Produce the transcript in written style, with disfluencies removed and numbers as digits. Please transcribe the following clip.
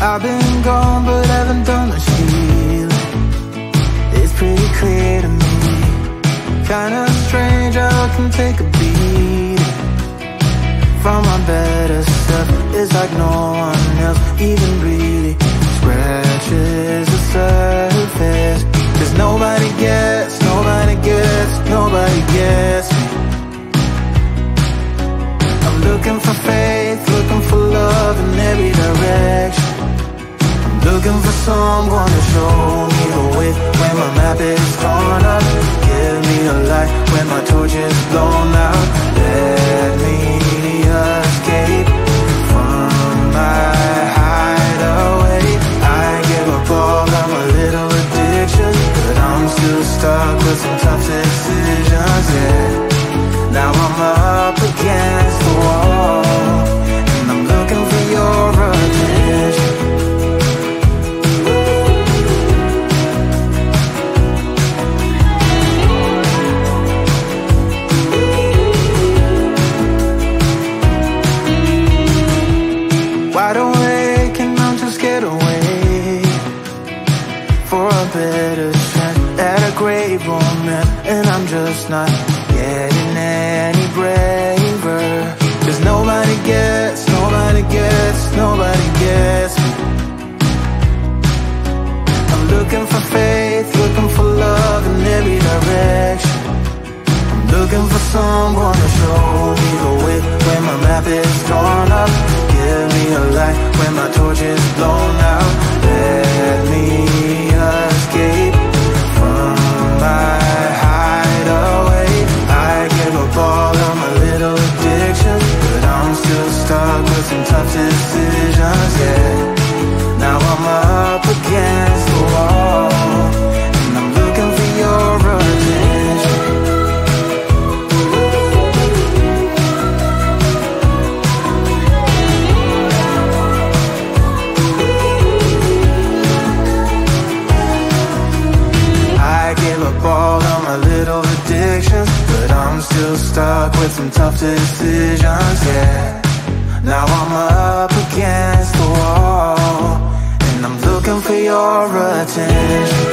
I've been gone but haven't done much healing. It's pretty clear to me, kinda strange how I can take a beat from my better self. It's like no one else even really scratches the surface. Cause nobody gets me. I'm looking for faith, looking for love in every direction. I'm looking for someone to show me the way when my map is torn up. Give me a light when my torch is blown out. Let me escape from my hideaway. I give up all of my little addictions, but I'm still stuck with some tough decisions, yeah. Now I'm up against the wall, and I'm looking for your attention. Wide awake and I'm just scared away for a better chance at a great romance, and I'm just not getting any braver. Cause nobody gets me. I'm looking for faith, looking for love in every direction. I'm looking for someone to show me the way when my map is torn up. Give me a light when my torch is blown out. Let me escape from my hideaway. I give up all of my little addictions, but I'm still stuck with some tough decisions, yeah. Now I'm up against the wall, and I'm looking for your attention. I give up all of my little addictions, but I'm still stuck with some tough decisions, yeah. Now I'm up against the wall, and I'm looking for your attention.